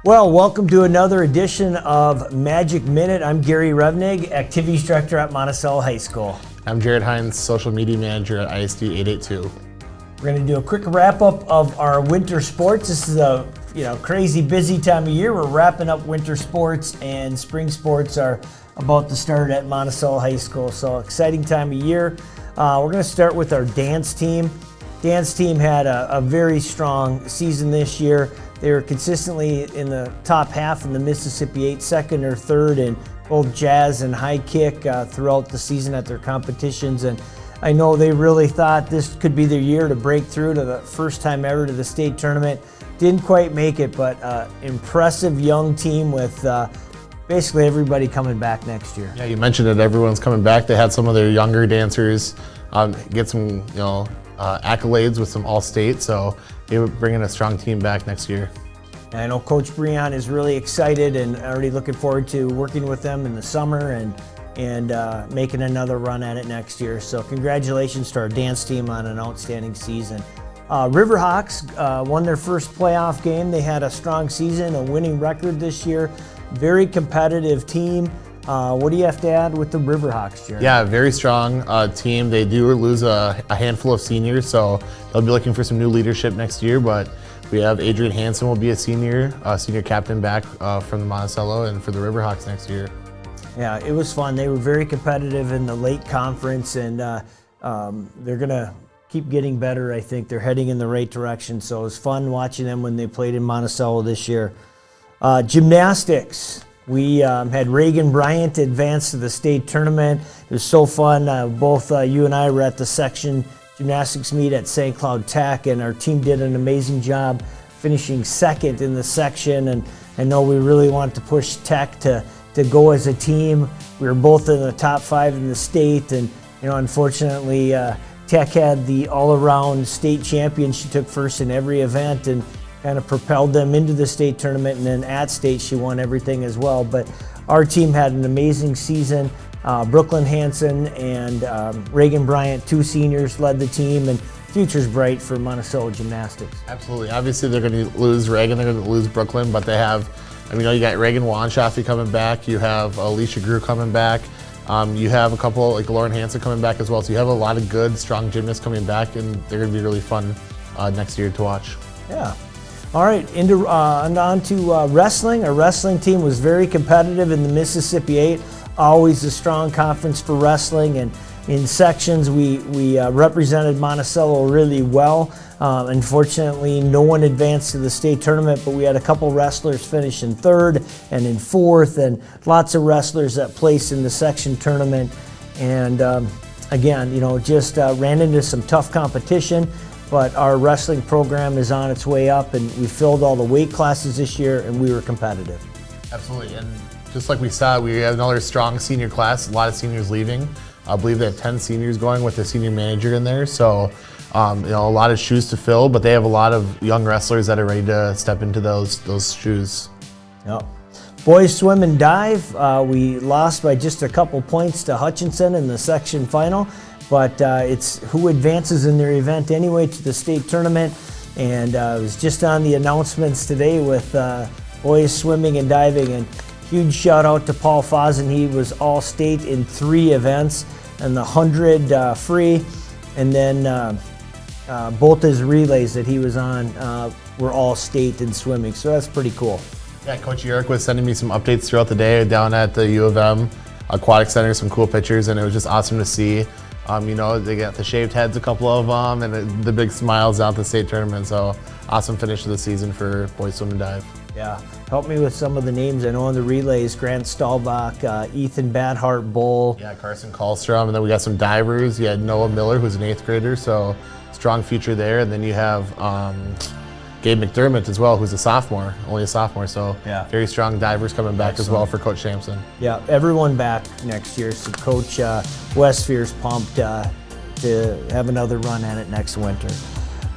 Well, welcome to another edition of Magic Minute. I'm Gary Revnig, Activities Director at Monticello High School. I'm Jared Hines, Social Media Manager at ISD 882. We're going to do a quick wrap-up of our winter sports. This is a crazy busy time of year. We're wrapping up winter sports, and spring sports are about to start at Monticello High School. So exciting time of year. We're going to start with our dance team. Dance team had a very strong season this year. They were consistently in the top half in the Mississippi 8, second or third in both jazz and high kick throughout the season at their competitions. And I know they really thought this could be their year to break through to the first time ever to the state tournament. Didn't quite make it, but impressive young team with basically everybody coming back next year. Yeah, you mentioned it. Everyone's coming back. They had some of their younger dancers get some, accolades with some All-State. So they were bringing a strong team back next year. And I know Coach Breon is really excited and already looking forward to working with them in the summer and making another run at it next year. So congratulations to our dance team on an outstanding season. Riverhawks won their first playoff game. They had a strong season, a winning record this year. Very competitive team. What do you have to add with the Riverhawks, Jared? Yeah, very strong team. They do lose a handful of seniors, so they'll be looking for some new leadership next year. But we have Adrian Hansen will be a senior captain back from the Monticello and for the Riverhawks next year. Yeah, it was fun. They were very competitive in the late conference, and they're going to keep getting better, I think. They're heading in the right direction, so it was fun watching them when they played in Monticello this year. Gymnastics. We had Reagan Bryant advance to the state tournament. It was so fun. Both you and I were at the section gymnastics meet at St. Cloud Tech, and our team did an amazing job finishing second in the section. And I know we really wanted to push Tech to go as a team. We were both in the top 5 in the state, and unfortunately Tech had the all-around state champion. She took first in every event and kind of propelled them into the state tournament, and then at state she won everything as well. But our team had an amazing season. Brooklyn Hansen and Reagan Bryant, 2 seniors, led the team, and future's bright for Monticello Gymnastics. Absolutely. Obviously they're going to lose Reagan, they're going to lose Brooklyn, but they have, you got Reagan Wanshaffe coming back, you have Alicia Grew coming back, you have a couple like Lauren Hansen coming back as well. So you have a lot of good, strong gymnasts coming back, and they're going to be really fun next year to watch. Yeah. All right, on to wrestling. Our wrestling team was very competitive in the Mississippi 8, always a strong conference for wrestling, and in sections we represented Monticello really well. Unfortunately, no one advanced to the state tournament, but we had a couple wrestlers finish in 3rd and in 4th, and lots of wrestlers that placed in the section tournament. And again, just ran into some tough competition. But our wrestling program is on its way up, and we filled all the weight classes this year, and we were competitive. Absolutely, and just like we saw, we had another strong senior class, a lot of seniors leaving. I believe they have 10 seniors going with the senior manager in there, so a lot of shoes to fill, but they have a lot of young wrestlers that are ready to step into those shoes. Yep. Boys swim and dive, we lost by just a couple points to Hutchinson in the section final. But it's who advances in their event anyway to the state tournament. And it was just on the announcements today with boys swimming and diving. And huge shout out to Paul Fozen. He was all state in 3 events, and the 100 free, and then both his relays that he was on were all state in swimming. So that's pretty cool. Yeah, Coach Yerrick was sending me some updates throughout the day down at the U of M Aquatic Center, some cool pictures, and it was just awesome to see. They got the shaved heads, a couple of them, and the big smiles out the state tournament. So awesome finish to the season for boys swim and dive. Yeah, help me with some of the names I know on the relays: Grant Stahlbach, Ethan Badhart Bull. Yeah, Carson Kallstrom, and then we got some divers. You had Noah Miller, who's an 8th grader, so strong future there. And then you have Gabe McDermott as well, who's only a sophomore. So yeah, very strong divers coming back. Excellent. As well for Coach Sampson. Yeah, everyone back next year. So Coach Westfield's pumped to have another run at it next winter.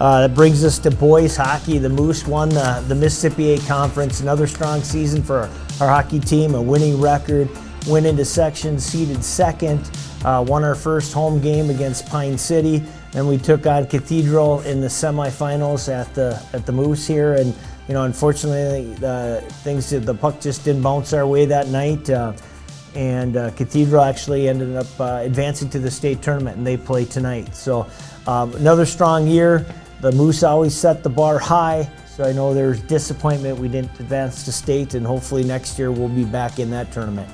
That brings us to boys hockey. The Moose won the Mississippi 8 Conference. Another strong season for our hockey team, a winning record. Went into section, seeded 2nd, won our first home game against Pine City. Then we took on Cathedral in the semifinals at the Moose here, and Unfortunately, the puck just didn't bounce our way that night. And Cathedral actually ended up advancing to the state tournament, and they play tonight. So another strong year. The Moose always set the bar high, so I know there's disappointment we didn't advance to state, and hopefully next year we'll be back in that tournament.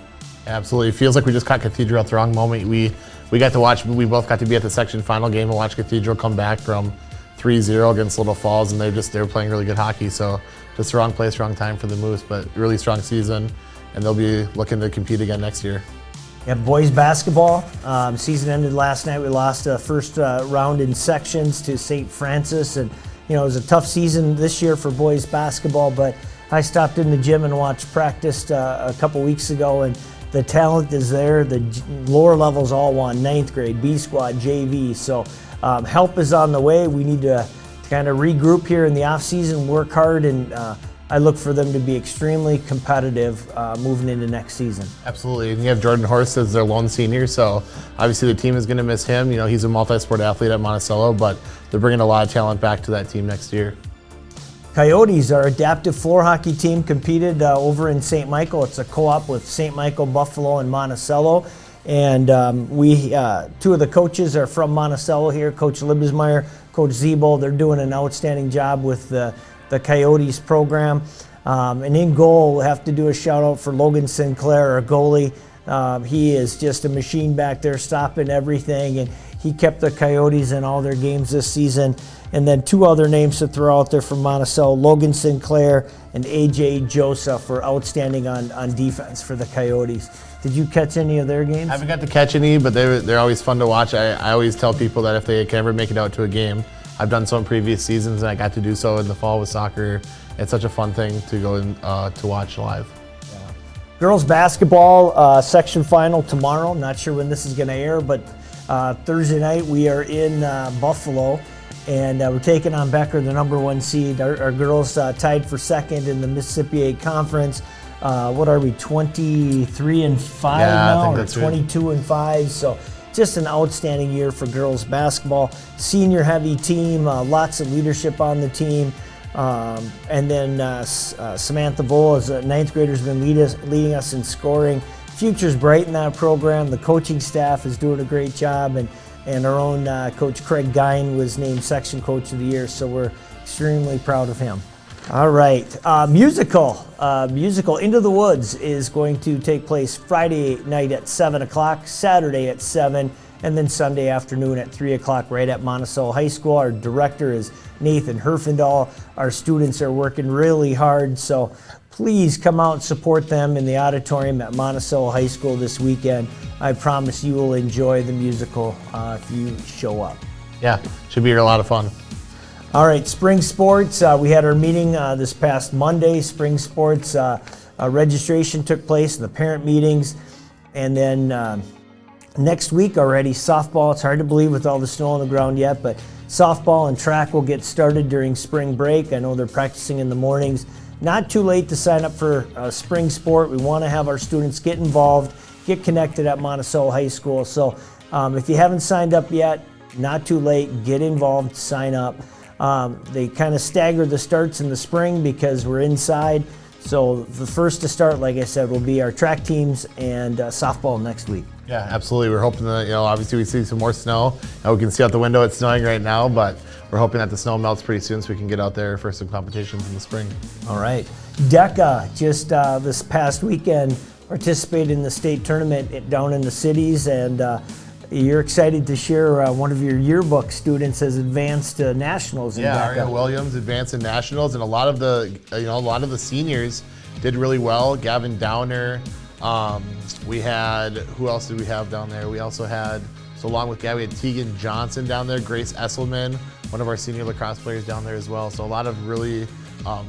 Absolutely. It feels like we just caught Cathedral at the wrong moment. We got to watch, we both got to be at the section final game and watch Cathedral come back from 3-0 against Little Falls, and they were playing really good hockey. So just the wrong place, wrong time for the Moose, but really strong season, and they'll be looking to compete again next year. Yeah, boys basketball, season ended last night. We lost the first round in sections to St. Francis, and it was a tough season this year for boys basketball, but I stopped in the gym and watched practice a couple weeks ago, and the talent is there. The lower levels all won, 9th grade, B squad, JV, so help is on the way. We need to kind of regroup here in the off season, work hard, and I look for them to be extremely competitive moving into next season. Absolutely, and you have Jordan Horst as their lone senior, so obviously the team is going to miss him. He's a multi-sport athlete at Monticello, but they're bringing a lot of talent back to that team next year. Coyotes, our adaptive floor hockey team, competed over in St. Michael. It's a co-op with St. Michael, Buffalo, and Monticello. And two of the coaches are from Monticello here, Coach Libesmeyer, Coach Ziebel. They're doing an outstanding job with the Coyotes program. And in goal, we'll have to do a shout out for Logan Sinclair, our goalie. He is just a machine back there, stopping everything, and he kept the Coyotes in all their games this season. And then two other names to throw out there from Monticello, Logan Sinclair and AJ Joseph, were outstanding on defense for the Coyotes. Did you catch any of their games? I haven't got to catch any, but they're always fun to watch. I always tell people that if they can ever make it out to a game, I've done so in previous seasons, and I got to do so in the fall with soccer. It's such a fun thing to go to watch live. Yeah. Girls basketball section final tomorrow. Not sure when this is going to air, but Thursday night we are in Buffalo, and we're taking on Becker, the #1 seed. Our girls tied for second in the Mississippi 8 Conference. What are we, 23-5 now, or 22-5? So just an outstanding year for girls basketball. Senior heavy team, lots of leadership on the team. And then Samantha Vole, as a 9th grader, has been leading us in scoring. Future's bright in that program. The coaching staff is doing a great job, and our own coach Craig Gine was named section coach of the year, so we're extremely proud of him. All right, musical Into the Woods is going to take place Friday night at 7 o'clock, Saturday at 7, and then Sunday afternoon at 3 o'clock right at Monticello High School. Our director is Nathan Herfindahl. Our students are working really hard, so please come out and support them in the auditorium at Monticello High School this weekend. I promise you will enjoy the musical if you show up. Yeah, should be a lot of fun. All right, spring sports. We had our meeting this past Monday. Spring sports registration took place in the parent meetings. And then next week already, softball. It's hard to believe with all the snow on the ground yet, but softball and track will get started during spring break. I know they're practicing in the mornings. Not too late to sign up for spring sport. We want to have our students get involved, get connected at Monticello High School. So if you haven't signed up yet, not too late, get involved, sign up. They kind of stagger the starts in the spring because we're inside. So the first to start, like I said, will be our track teams and softball next week. Yeah, absolutely. We're hoping that, obviously we see some more snow. And we can see out the window it's snowing right now, but we're hoping that the snow melts pretty soon so we can get out there for some competitions in the spring. All right. DECA just this past weekend participated in the state tournament down in the cities, and you're excited to share one of your yearbook students has advanced to nationals in DECA. Yeah, Aria Williams advanced in nationals, and a lot of the seniors did really well. Gavin Downer. We had, who else did we have down there? We also had, so along with Gabby, we had Tegan Johnson down there, Grace Esselman, one of our senior lacrosse players down there as well. So a lot of really, a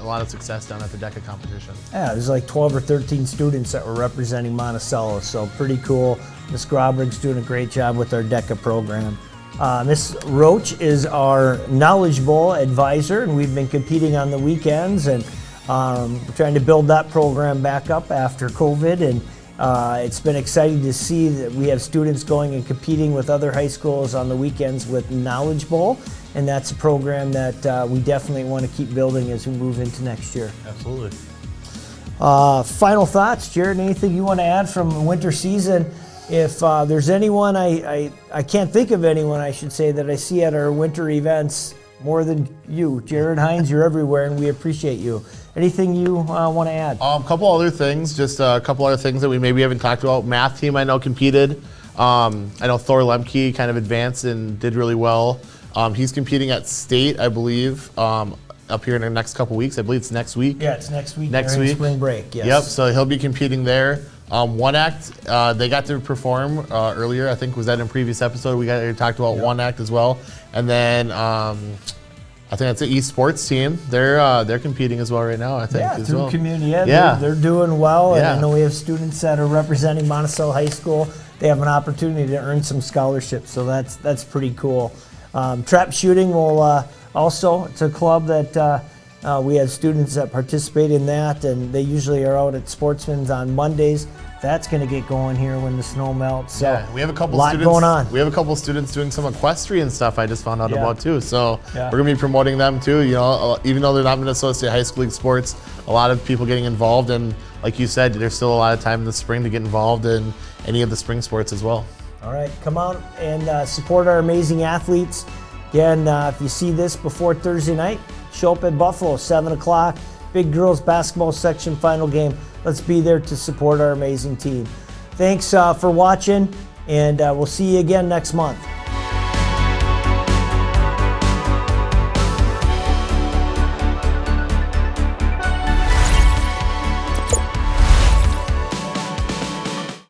lot of success down at the DECA competition. Yeah, there's like 12 or 13 students that were representing Monticello, so pretty cool. Ms. Grobrig's doing a great job with our DECA program. Ms. Roach is our Knowledge Bowl advisor, and we've been competing on the weekends, and we're trying to build that program back up after COVID, and it's been exciting to see that we have students going and competing with other high schools on the weekends with Knowledge Bowl. and that's a program that we definitely want to keep building as we move into next year. Absolutely. Final thoughts, Jared, anything you want to add from the winter season? If there's anyone, I can't think of anyone, I should say, that I see at our winter events more than you. Jared Hines, you're everywhere, and we appreciate you. Anything you want to add? A couple other things, just a couple other things that we maybe haven't talked about. Math team I know competed. I know Thor Lemke kind of advanced and did really well. He's competing at state, I believe, up here in the next couple weeks. I believe it's next week. Yeah, it's next week. Next week. Spring break, yes. Yep, so he'll be competing there. One Act, they got to perform earlier. I think was that in a previous episode. We talked about One Act as well. And then I think that's the East Sports team. They're competing as well right now, I think. Yeah, as through well. community ed. Yeah. They're doing well. And Yeah. I know we have students that are representing Monticello High School. They have an opportunity to earn some scholarships, so that's pretty cool. Trap shooting will also, it's a club that we have students that participate in that, and they usually are out at Sportsman's on Mondays. That's going to get going here when the snow melts. So Yeah, we have a couple lot students going on. We have a couple students doing some equestrian stuff I just found out Yeah. about too. So Yeah. we're gonna be promoting them too. You know, even though they're not Minnesota State High School League sports, a lot of people getting involved, and like you said, there's still a lot of time in the spring to get involved in any of the spring sports as well. All right, come out and support our amazing athletes. Again, if you see this before Thursday night, show up at Buffalo, 7 o'clock. Big girls basketball section final game. Let's be there to support our amazing team. Thanks for watching, and we'll see you again next month.